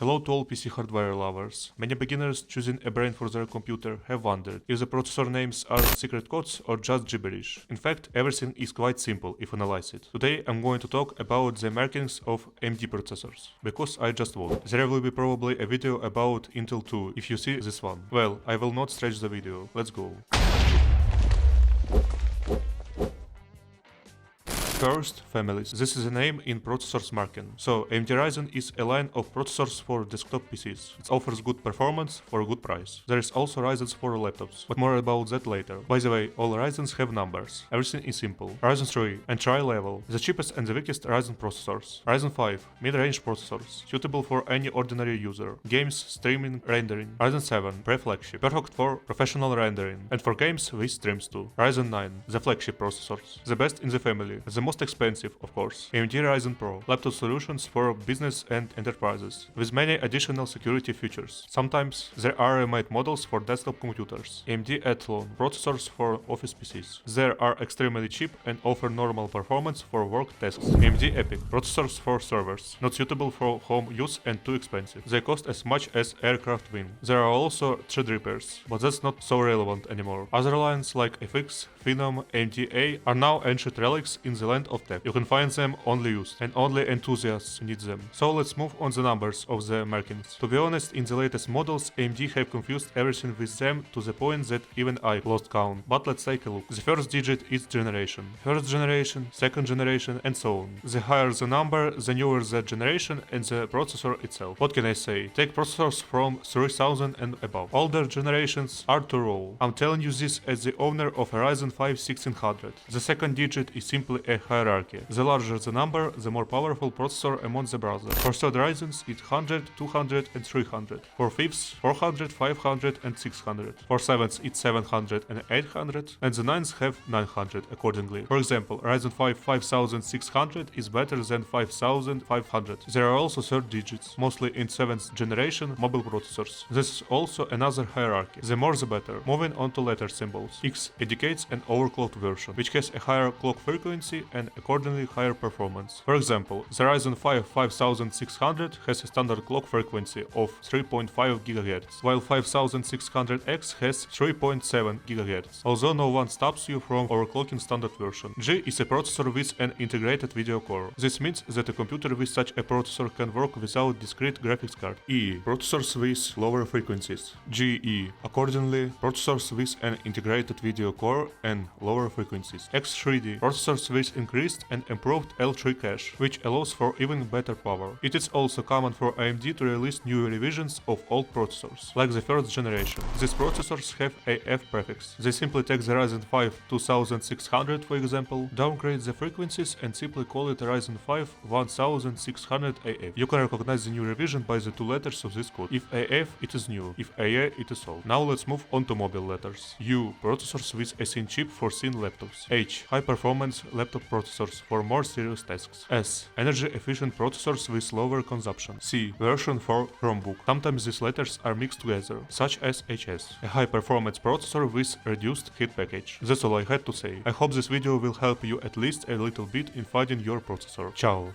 Hello to all PC hardware lovers. Many beginners choosing a brain for their computer have wondered if the processor names are secret codes or just gibberish. In fact, everything is quite simple if analyze it. Today I'm going to talk about the markings of AMD processors, because I just won't. There will be probably a video about Intel too if you see this one. Well, I will not stretch the video. Let's go. First, families. This is a name in processors marking. So, AMD Ryzen is a line of processors for desktop PCs. It offers good performance for a good price. There is also Ryzens for laptops, but more about that later. By the way, all Ryzens have numbers. Everything is simple. Ryzen 3, entry-level, the cheapest and the weakest Ryzen processors. Ryzen 5, mid-range processors, suitable for any ordinary user. Games, streaming, rendering. Ryzen 7, pre-flagship, perfect for professional rendering, and for games with streams too. Ryzen 9, the flagship processors, the best in the family, the most expensive, of course. AMD Ryzen Pro, laptop solutions for business and enterprises, with many additional security features. Sometimes there are made models for desktop computers. AMD Athlon, processors for office PCs. They are extremely cheap and offer normal performance for work tasks. AMD Epic, processors for servers, not suitable for home use and too expensive. They cost as much as aircraft wing. There are also Threadrippers, but that's not so relevant anymore. Other lines like FX, Phenom, AMD are now ancient relics in the land of tech. You can find them only used, and only enthusiasts need them. So let's move on the numbers of the markings. To be honest, in the latest models, AMD have confused everything with them to the point that even I lost count. But let's take a look. The first digit is generation. First generation, second generation, and so on. The higher the number, the newer the generation and the processor itself. What can I say? Take processors from 3000 and above. Older generations are to roll. I'm telling you this as the owner of a Ryzen 5 1600. The second digit is simply a hierarchy. The larger the number, the more powerful processor among the brothers. For third Ryzens, it's 100, 200 and 300. For fifths, 400, 500 and 600. For sevenths, it's 700 and 800. And the ninths have 900 accordingly. For example, Ryzen 5 5600 is better than 5500. There are also third digits, mostly in 7th generation mobile processors. This is also another hierarchy. The more the better. Moving on to letter symbols. X indicates an overclocked version, which has a higher clock frequency and accordingly higher performance. For example, the Ryzen 5 5600 has a standard clock frequency of 3.5 GHz, while 5600X has 3.7 GHz, although no one stops you from overclocking standard version. G is a processor with an integrated video core. This means that a computer with such a processor can work without discrete graphics card. E, processors with lower frequencies. GE, accordingly, processors with an integrated video core and lower frequencies. X3D, processors with increased and improved L3 cache, which allows for even better power. It is also common for AMD to release new revisions of old processors, like the first generation. These processors have AF prefix. They simply take the Ryzen 5 2600, for example, downgrade the frequencies and simply call it Ryzen 5 1600 AF. You can recognize the new revision by the two letters of this code. If AF, it is new. If AA, it is old. Now let's move on to mobile letters. U, processors with a thin chip for thin laptops. H, high performance laptop processors for more serious tasks. S, energy efficient processors with lower consumption. C, version for Chromebook. Sometimes these letters are mixed together, such as HS, a high performance processor with reduced heat package. That's all I had to say. I hope this video will help you at least a little bit in finding your processor. Ciao!